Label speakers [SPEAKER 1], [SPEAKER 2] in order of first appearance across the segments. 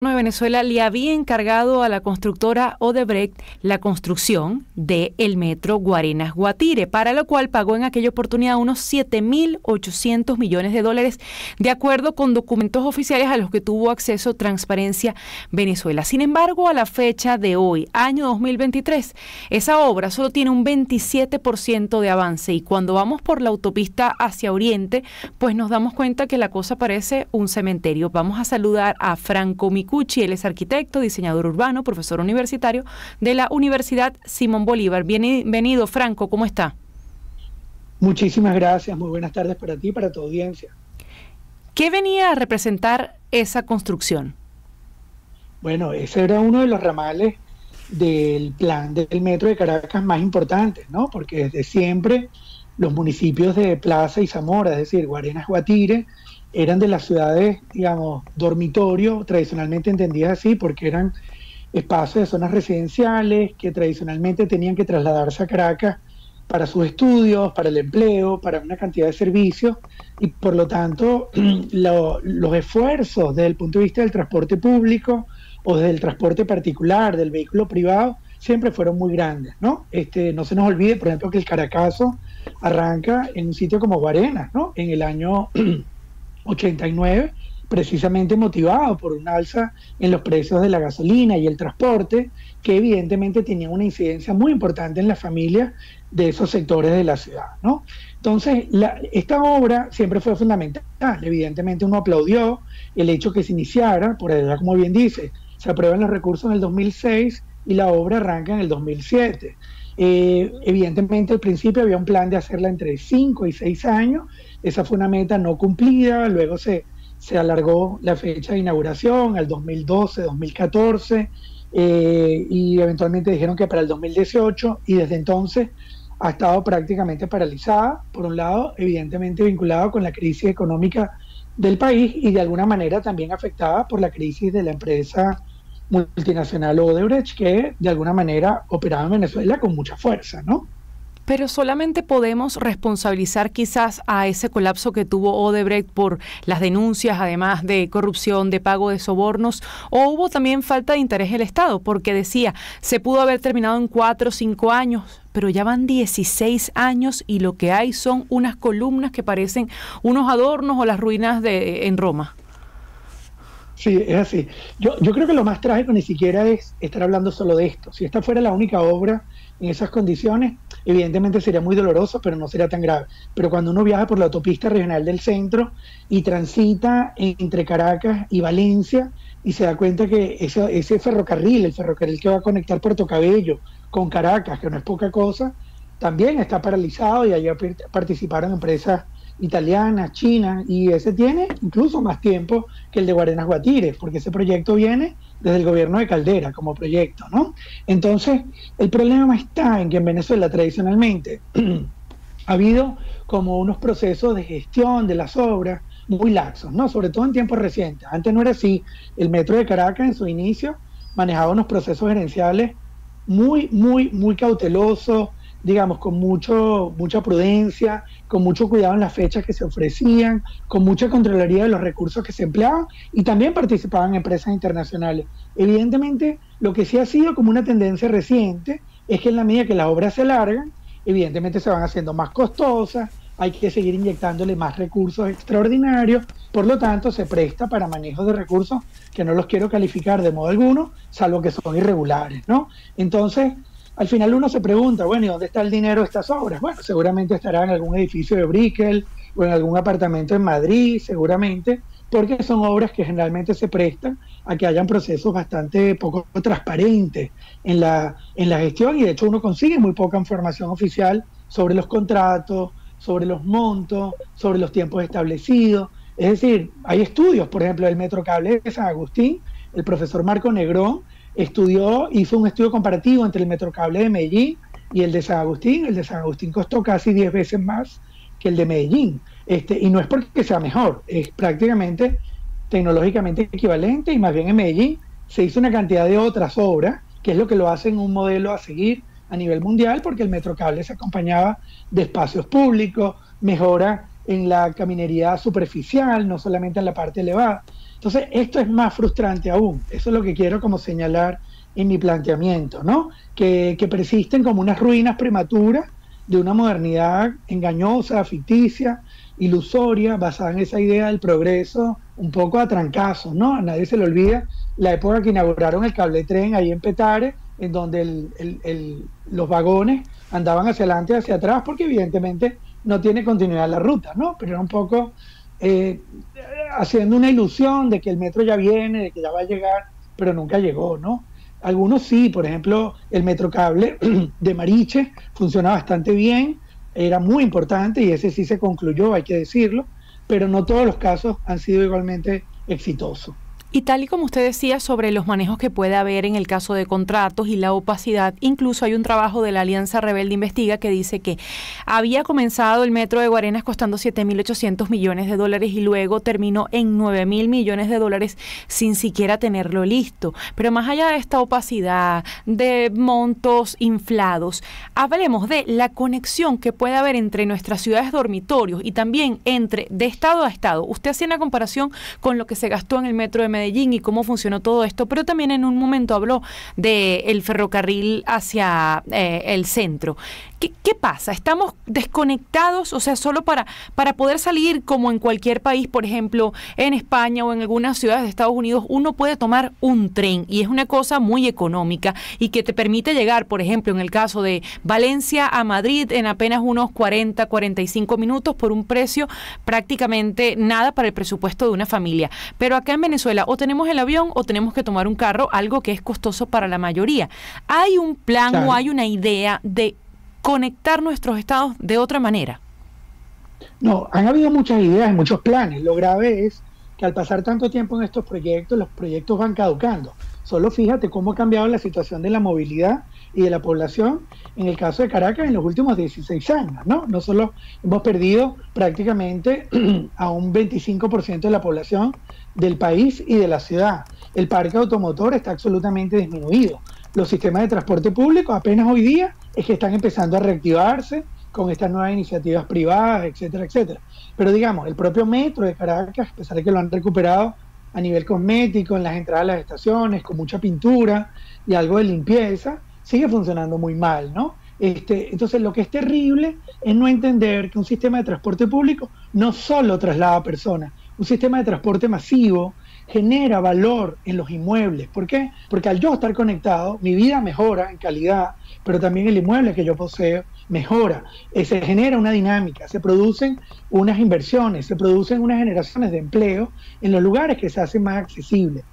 [SPEAKER 1] de Venezuela le había encargado a la constructora Odebrecht la construcción del metro Guarenas-Guatire, para lo cual pagó en aquella oportunidad unos 7.800 millones de dólares, de acuerdo con documentos oficiales a los que tuvo acceso Transparencia Venezuela. Sin embargo, a la fecha de hoy, año 2023, esa obra solo tiene un 27% de avance, y cuando vamos por la autopista hacia Oriente, pues nos damos cuenta que la cosa parece un cementerio. Vamos a saludar a Franco Micucci. Él es arquitecto, diseñador urbano, profesor universitario de la Universidad Simón Bolívar. Bienvenido, Franco, ¿cómo está?
[SPEAKER 2] Muchísimas gracias, muy buenas tardes para ti y para tu audiencia.
[SPEAKER 1] ¿Qué venía a representar esa construcción?
[SPEAKER 2] Bueno, ese era uno de los ramales del plan del metro de Caracas más importantes, ¿no? Porque desde siempre los municipios de Plaza y Zamora, es decir, Guarenas, Guatire, eran de las ciudades, digamos, dormitorio, tradicionalmente entendidas así, porque eran espacios de zonas residenciales que tradicionalmente tenían que trasladarse a Caracas para sus estudios, para el empleo, para una cantidad de servicios, y por lo tanto los esfuerzos desde el punto de vista del transporte público o desde el transporte particular, del vehículo privado, siempre fueron muy grandes, ¿no? No se nos olvide, por ejemplo, que el Caracazo arranca en un sitio como Guarenas, ¿no? En el año 89, precisamente motivado por un alza en los precios de la gasolina y el transporte, que evidentemente tenía una incidencia muy importante en las familias de esos sectores de la ciudad, ¿no? Entonces, esta obra siempre fue fundamental. Evidentemente uno aplaudió el hecho que se iniciara, por edad, como bien dice, se aprueban los recursos en el 2006 y la obra arranca en el 2007. Evidentemente al principio había un plan de hacerla entre 5 y 6 años, esa fue una meta no cumplida, luego se alargó la fecha de inauguración al 2012, 2014, y eventualmente dijeron que para el 2018, y desde entonces ha estado prácticamente paralizada, por un lado, evidentemente vinculado con la crisis económica del país y de alguna manera también afectada por la crisis de la empresa multinacional Odebrecht, que de alguna manera operaba en Venezuela con mucha fuerza, ¿no?
[SPEAKER 1] Pero solamente podemos responsabilizar quizás a ese colapso que tuvo Odebrecht por las denuncias, además de corrupción, de pago de sobornos, o hubo también falta de interés del Estado, porque decía, se pudo haber terminado en 4 o 5 años, pero ya van 16 años y lo que hay son unas columnas que parecen unos adornos o las ruinas en Roma.
[SPEAKER 2] Sí, es así. Yo creo que lo más trágico ni siquiera es estar hablando solo de esto. Si esta fuera la única obra en esas condiciones, evidentemente sería muy doloroso, pero no sería tan grave. Pero cuando uno viaja por la autopista regional del centro y transita entre Caracas y Valencia y se da cuenta que ese ferrocarril, el ferrocarril que va a conectar Puerto Cabello con Caracas, que no es poca cosa, también está paralizado, y allá participaron empresas italianas, chinas, y ese tiene incluso más tiempo que el de Guarenas Guatire, porque ese proyecto viene desde el gobierno de Caldera como proyecto, ¿no? Entonces, el problema está en que en Venezuela tradicionalmente ha habido como unos procesos de gestión de las obras muy laxos, ¿no? Sobre todo en tiempos recientes. Antes no era así. El metro de Caracas en su inicio manejaba unos procesos gerenciales muy cautelosos, digamos, con mucha prudencia, con mucho cuidado en las fechas que se ofrecían, con mucha contraloría de los recursos que se empleaban, y también participaban empresas internacionales. Evidentemente, lo que sí ha sido como una tendencia reciente es que en la medida que las obras se alargan, evidentemente se van haciendo más costosas, hay que seguir inyectándole más recursos extraordinarios, por lo tanto se presta para manejos de recursos que no los quiero calificar de modo alguno, salvo que son irregulares, ¿no? Entonces, al final uno se pregunta, bueno, ¿y dónde está el dinero de estas obras? Bueno, seguramente estará en algún edificio de Brickell o en algún apartamento en Madrid, seguramente, porque son obras que generalmente se prestan a que hayan procesos bastante poco transparentes en la gestión, y de hecho uno consigue muy poca información oficial sobre los contratos, sobre los montos, sobre los tiempos establecidos. Es decir, hay estudios, por ejemplo, del Metrocable de San Agustín, el profesor Marco Negrón hizo un estudio comparativo entre el Metrocable de Medellín y el de San Agustín. El de San Agustín costó casi 10 veces más que el de Medellín. Y no es porque sea mejor, es prácticamente tecnológicamente equivalente, y más bien en Medellín se hizo una cantidad de otras obras, que es lo que lo hacen un modelo a seguir a nivel mundial, porque el Metrocable se acompañaba de espacios públicos, mejora en la caminería superficial, no solamente en la parte elevada. Entonces, esto es más frustrante aún. Eso es lo que quiero como señalar en mi planteamiento, ¿no? Que persisten como unas ruinas prematuras de una modernidad engañosa, ficticia, ilusoria, basada en esa idea del progreso, un poco a trancazos, ¿no? A nadie se le olvida la época que inauguraron el cable tren ahí en Petare, en donde los vagones andaban hacia adelante y hacia atrás, porque evidentemente no tiene continuidad la ruta, ¿no? Pero era un poco haciendo una ilusión de que el metro ya viene, de que ya va a llegar, pero nunca llegó, ¿no? Algunos sí, por ejemplo, el Metrocable de Mariche funciona bastante bien, era muy importante y ese sí se concluyó, hay que decirlo, pero no todos los casos han sido igualmente exitosos.
[SPEAKER 1] Y tal y como usted decía sobre los manejos que puede haber en el caso de contratos y la opacidad, incluso hay un trabajo de la Alianza Rebelde Investiga que dice que había comenzado el metro de Guarenas costando 7.800 millones de dólares y luego terminó en 9.000 millones de dólares sin siquiera tenerlo listo. Pero más allá de esta opacidad, de montos inflados, hablemos de la conexión que puede haber entre nuestras ciudades dormitorios y también entre de estado a estado. Usted hacía una comparación con lo que se gastó en el metro de Medellín y cómo funcionó todo esto, pero también en un momento habló del ferrocarril hacia el centro. ¿Qué pasa? ¿Estamos desconectados? O sea, solo para poder salir como en cualquier país, por ejemplo, en España o en algunas ciudades de Estados Unidos, uno puede tomar un tren y es una cosa muy económica y que te permite llegar, por ejemplo, en el caso de Valencia a Madrid en apenas unos 40, 45 minutos por un precio prácticamente nada para el presupuesto de una familia. Pero acá en Venezuela o tenemos el avión o tenemos que tomar un carro, algo que es costoso para la mayoría. ¿Hay un plan o hay una idea de conectar nuestros estados de otra manera?
[SPEAKER 2] No, han habido muchas ideas y muchos planes. Lo grave es que al pasar tanto tiempo en estos proyectos, los proyectos van caducando. Solo fíjate cómo ha cambiado la situación de la movilidad y de la población en el caso de Caracas en los últimos 16 años, ¿no? No solo hemos perdido prácticamente a un 25% de la población del país y de la ciudad. El parque automotor está absolutamente disminuido. Los sistemas de transporte público apenas hoy día es que están empezando a reactivarse con estas nuevas iniciativas privadas, etcétera, etcétera. Pero digamos, el propio metro de Caracas, a pesar de que lo han recuperado a nivel cosmético, en las entradas de las estaciones, con mucha pintura y algo de limpieza, sigue funcionando muy mal, ¿no? Entonces, lo que es terrible es no entender que un sistema de transporte público no solo traslada personas, un sistema de transporte masivo genera valor en los inmuebles. ¿Por qué? Porque al yo estar conectado, mi vida mejora en calidad, pero también el inmueble que yo poseo mejora. Se genera una dinámica, se producen unas inversiones, se producen unas generaciones de empleo en los lugares que se hacen más accesibles.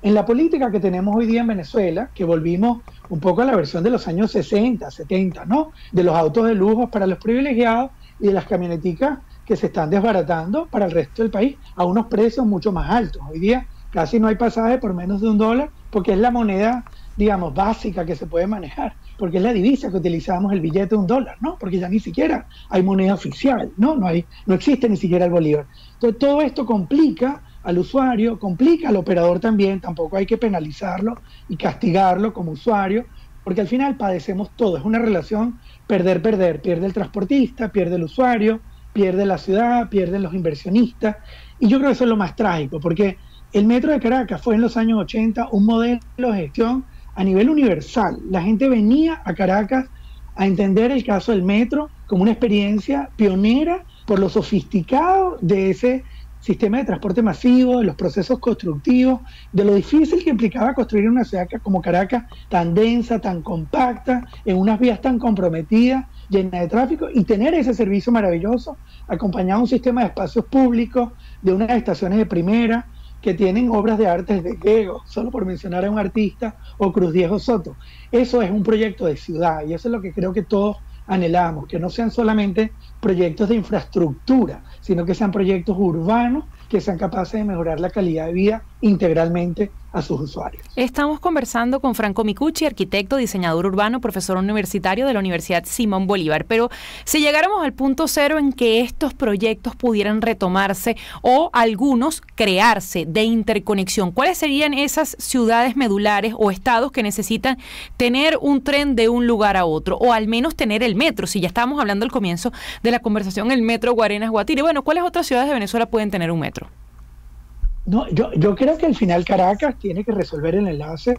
[SPEAKER 2] En la política que tenemos hoy día en Venezuela, que volvimos un poco a la versión de los años 60, 70, ¿no? De los autos de lujo para los privilegiados y de las camioneticas que se están desbaratando para el resto del país a unos precios mucho más altos. Hoy día casi no hay pasaje por menos de $1 porque es la moneda, digamos, básica que se puede manejar, porque es la divisa que utilizamos, el billete de $1, ¿no? Porque ya ni siquiera hay moneda oficial, ¿no? No existe ni siquiera el bolívar. Entonces todo esto complica al usuario, complica al operador también, tampoco hay que penalizarlo y castigarlo como usuario, porque al final padecemos todo, es una relación perder-perder, pierde el transportista, pierde el usuario, pierde la ciudad, pierden los inversionistas, y yo creo que eso es lo más trágico, porque el metro de Caracas fue en los años 80 un modelo de gestión a nivel universal. La gente venía a Caracas a entender el caso del metro como una experiencia pionera por lo sofisticado de ese sistema de transporte masivo, de los procesos constructivos, de lo difícil que implicaba construir una ciudad como Caracas tan densa, tan compacta, en unas vías tan comprometidas, llena de tráfico, y tener ese servicio maravilloso acompañado de un sistema de espacios públicos, de unas estaciones de primera que tienen obras de arte de Gego, solo por mencionar a un artista, o Cruz Diego Soto. Eso es un proyecto de ciudad y eso es lo que creo que todos anhelamos, que no sean solamente proyectos de infraestructura, sino que sean proyectos urbanos que sean capaces de mejorar la calidad de vida integralmente a sus usuarios.
[SPEAKER 1] Estamos conversando con Franco Micucci, arquitecto, diseñador urbano, profesor universitario de la Universidad Simón Bolívar. Pero si llegáramos al punto cero en que estos proyectos pudieran retomarse o algunos crearse de interconexión, ¿cuáles serían esas ciudades medulares o estados que necesitan tener un tren de un lugar a otro o al menos tener el metro? Si ya estábamos hablando al comienzo de la conversación, el metro Guarenas-Guatire. Bueno, ¿cuáles otras ciudades de Venezuela pueden tener un metro?
[SPEAKER 2] No, yo creo que al final Caracas tiene que resolver el enlace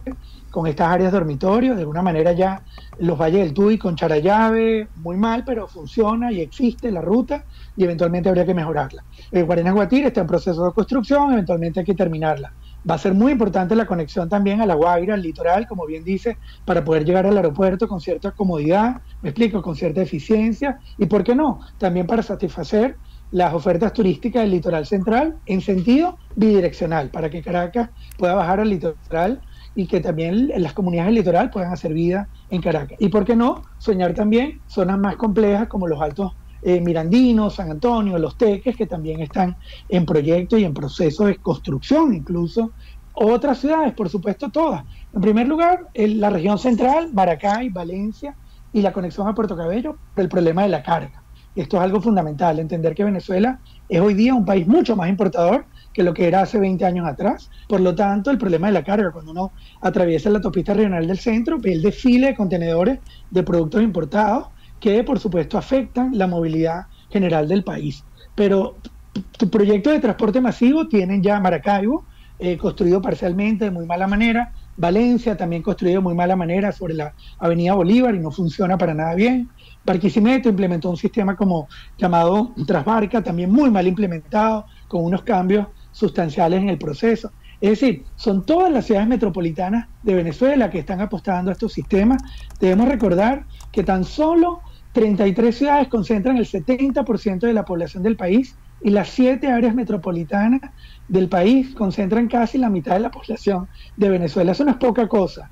[SPEAKER 2] con estas áreas dormitorios. De alguna manera ya los Valles del Tuy con Charallave, muy mal, pero funciona y existe la ruta y eventualmente habría que mejorarla. Guarenas Guatire está en proceso de construcción, eventualmente hay que terminarla. Va a ser muy importante la conexión también a La Guaira, al litoral, como bien dice, para poder llegar al aeropuerto con cierta comodidad, me explico, con cierta eficiencia y, ¿por qué no?, también para satisfacer las ofertas turísticas del litoral central en sentido bidireccional, para que Caracas pueda bajar al litoral y que también las comunidades del litoral puedan hacer vida en Caracas. Y por qué no, soñar también zonas más complejas como los Altos Mirandinos, San Antonio, Los Teques, que también están en proyecto y en proceso de construcción, incluso otras ciudades, por supuesto todas. En primer lugar, la región central, Maracay, Valencia y la conexión a Puerto Cabello, por el problema de la carga. Esto es algo fundamental, entender que Venezuela es hoy día un país mucho más importador que lo que era hace 20 años atrás. Por lo tanto, el problema de la carga, cuando uno atraviesa la autopista regional del centro, ve el desfile de contenedores de productos importados que, por supuesto, afectan la movilidad general del país. Pero tu proyecto de transporte masivo tienen ya Maracaibo, construido parcialmente de muy mala manera, Valencia también construido de muy mala manera sobre la Avenida Bolívar y no funciona para nada bien. Barquisimeto implementó un sistema como llamado Trasbarca, también muy mal implementado, con unos cambios sustanciales en el proceso. Es decir, son todas las ciudades metropolitanas de Venezuela que están apostando a estos sistemas. Debemos recordar que tan solo 33 ciudades concentran el 70% de la población del país y las 7 áreas metropolitanas del país concentran casi la mitad de la población de Venezuela. Eso no es poca cosa.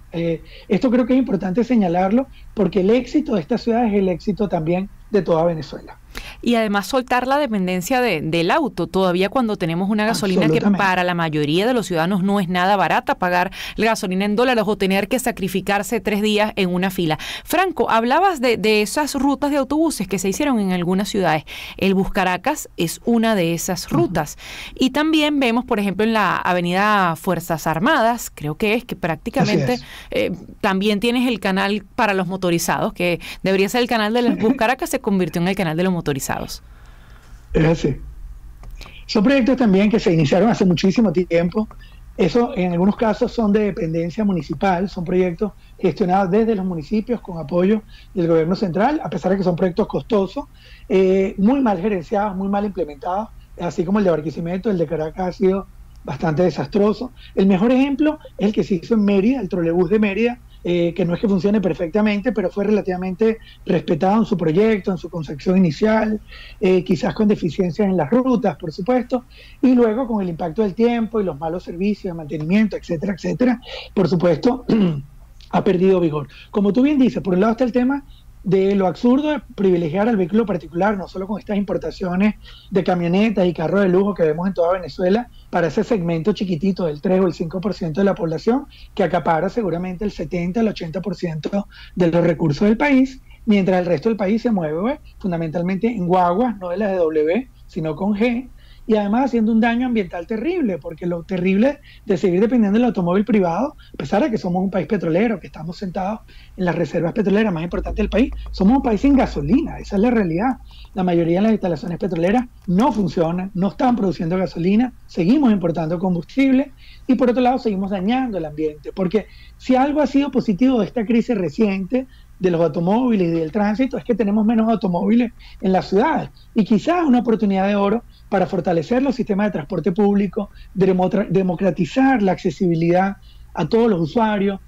[SPEAKER 2] Esto creo que es importante señalarlo porque el éxito de estas ciudades es el éxito también de toda Venezuela.
[SPEAKER 1] Y además soltar la dependencia del auto, todavía cuando tenemos una gasolina que para la mayoría de los ciudadanos no es nada barata, pagar la gasolina en dólares o tener que sacrificarse 3 días en una fila. Franco, hablabas de esas rutas de autobuses que se hicieron en algunas ciudades. El Bus Caracas es una de esas rutas. Y también vemos, por ejemplo, en la avenida Fuerzas Armadas, creo que prácticamente también tienes el canal para los motorizados, que debería ser el canal del Bus Caracas, se convirtió en el canal de los motorizados.
[SPEAKER 2] Es así. Son proyectos también que se iniciaron hace muchísimo tiempo. Eso en algunos casos son de dependencia municipal, son proyectos gestionados desde los municipios con apoyo del gobierno central, a pesar de que son proyectos costosos, muy mal gerenciados, muy mal implementados, así como el de Barquisimeto, el de Caracas ha sido bastante desastroso. El mejor ejemplo es el que se hizo en Mérida, el trolebús de Mérida, que no es que funcione perfectamente, pero fue relativamente respetado en su proyecto, en su concepción inicial, quizás con deficiencias en las rutas, por supuesto, y luego con el impacto del tiempo y los malos servicios de mantenimiento, etcétera, etcétera, por supuesto, ha perdido vigor. Como tú bien dices, por un lado está el tema de lo absurdo de privilegiar al vehículo particular, no solo con estas importaciones de camionetas y carros de lujo que vemos en toda Venezuela, para ese segmento chiquitito del 3 o el 5% de la población, que acapara seguramente el 70 al 80% de los recursos del país, mientras el resto del país se mueve fundamentalmente en guaguas, no de las de W, sino con G, y además haciendo un daño ambiental terrible, porque lo terrible de seguir dependiendo del automóvil privado, a pesar de que somos un país petrolero, que estamos sentados en las reservas petroleras más importantes del país, somos un país sin gasolina, esa es la realidad. La mayoría de las instalaciones petroleras no funcionan, no están produciendo gasolina, seguimos importando combustible y por otro lado seguimos dañando el ambiente, porque si algo ha sido positivo de esta crisis reciente de los automóviles y del tránsito es que tenemos menos automóviles en las ciudades y quizás una oportunidad de oro para fortalecer los sistemas de transporte público, democratizar la accesibilidad a todos los usuarios,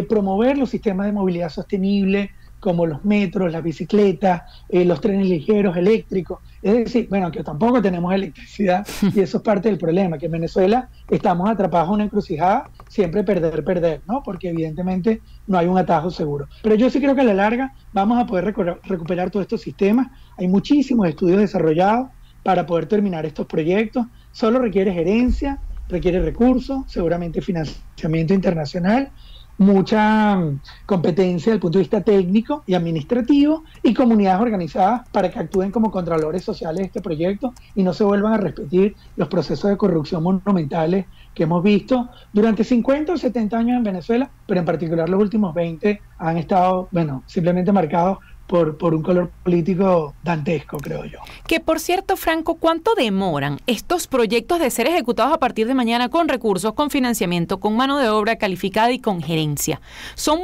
[SPEAKER 2] promover los sistemas de movilidad sostenible como los metros, las bicicletas, los trenes ligeros eléctricos. Es decir, bueno, que tampoco tenemos electricidad y eso es parte del problema, que en Venezuela estamos atrapados en una encrucijada, siempre perder, ¿no? Porque evidentemente no hay un atajo seguro. Pero yo sí creo que a la larga vamos a poder recuperar todos estos sistemas. Hay muchísimos estudios desarrollados para poder terminar estos proyectos. Solo requiere gerencia, requiere recursos, seguramente financiamiento internacional, mucha competencia desde el punto de vista técnico y administrativo y comunidades organizadas para que actúen como contralores sociales de este proyecto y no se vuelvan a repetir los procesos de corrupción monumentales que hemos visto durante 50 o 70 años en Venezuela, pero en particular los últimos 20 han estado, bueno, simplemente marcados por un color político dantesco, creo yo.
[SPEAKER 1] Que por cierto, Franco, ¿cuánto demoran estos proyectos de ser ejecutados a partir de mañana con recursos, con financiamiento, con mano de obra calificada y con gerencia? Son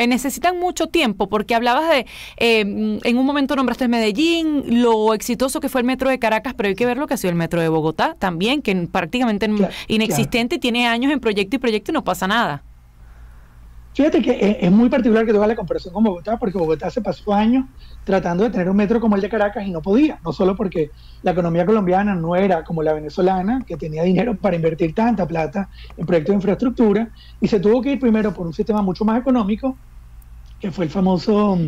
[SPEAKER 1] necesitan mucho tiempo, porque hablabas de, en un momento nombraste Medellín, lo exitoso que fue el metro de Caracas, pero hay que ver lo que ha sido el metro de Bogotá también, que prácticamente inexistente, tiene años en proyecto y no pasa nada.
[SPEAKER 2] Fíjate que es muy particular que tú hagas la comparación con Bogotá, porque Bogotá se pasó años tratando de tener un metro como el de Caracas y no podía, no solo porque la economía colombiana no era como la venezolana, que tenía dinero para invertir tanta plata en proyectos de infraestructura, y se tuvo que ir primero por un sistema mucho más económico, que fue el famoso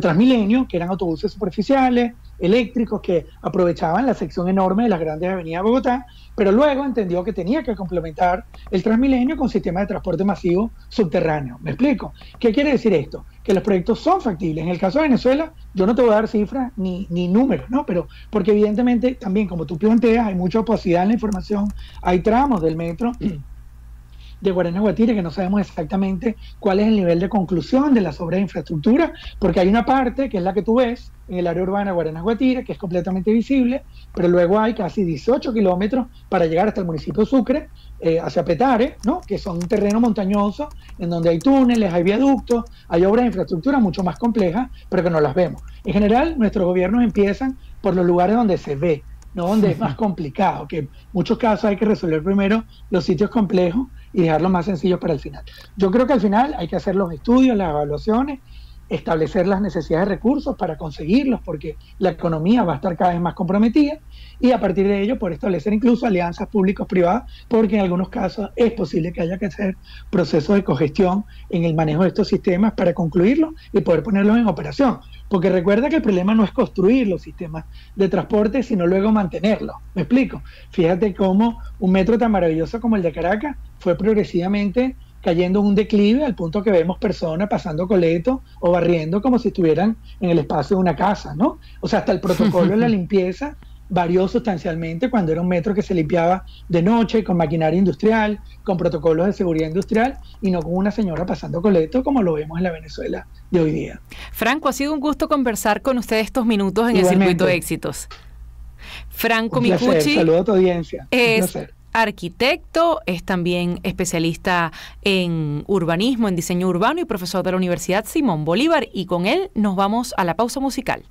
[SPEAKER 2] Transmilenio, que eran autobuses superficiales, eléctricos, que aprovechaban la sección enorme de las grandes avenidas de Bogotá, pero luego entendió que tenía que complementar el Transmilenio con sistemas de transporte masivo subterráneo. ¿Me explico? ¿Qué quiere decir esto? Que los proyectos son factibles. En el caso de Venezuela, yo no te voy a dar cifras ni números, ¿no? Pero porque evidentemente también, como tú planteas, hay mucha opacidad en la información, hay tramos del metro de Guarenas Guatire, que no sabemos exactamente cuál es el nivel de conclusión de las obras de infraestructura, porque hay una parte que es la que tú ves en el área urbana de Guarenas Guatire, que es completamente visible, pero luego hay casi 18 kilómetros para llegar hasta el municipio de Sucre, hacia Petare, ¿no? Que son un terreno montañoso, en donde hay túneles, hay viaductos, hay obras de infraestructura mucho más complejas, pero que no las vemos. En general, nuestros gobiernos empiezan por los lugares donde se ve, no donde es más complicado, que en muchos casos hay que resolver primero los sitios complejos y dejarlos más sencillos para el final. Yo creo que al final hay que hacer los estudios, las evaluaciones, establecer las necesidades de recursos para conseguirlos, porque la economía va a estar cada vez más comprometida, y a partir de ello poder establecer incluso alianzas públicos-privadas, porque en algunos casos es posible que haya que hacer procesos de cogestión en el manejo de estos sistemas para concluirlos y poder ponerlos en operación. Porque recuerda que el problema no es construir los sistemas de transporte, sino luego mantenerlos. ¿Me explico? Fíjate cómo un metro tan maravilloso como el de Caracas fue progresivamente cayendo en un declive al punto que vemos personas pasando coleto o barriendo como si estuvieran en el espacio de una casa, ¿no? O sea, hasta el protocolo de la limpieza varió sustancialmente cuando era un metro que se limpiaba de noche, con maquinaria industrial, con protocolos de seguridad industrial, y no con una señora pasando coleto como lo vemos en la Venezuela de hoy día.
[SPEAKER 1] Franco, ha sido un gusto conversar con usted estos minutos en Igualmente. El Circuito de Éxitos. Franco Micucci.
[SPEAKER 2] Saludo a tu audiencia.
[SPEAKER 1] Es arquitecto, es también especialista en urbanismo, en diseño urbano y profesor de la Universidad Simón Bolívar, y con él nos vamos a la pausa musical.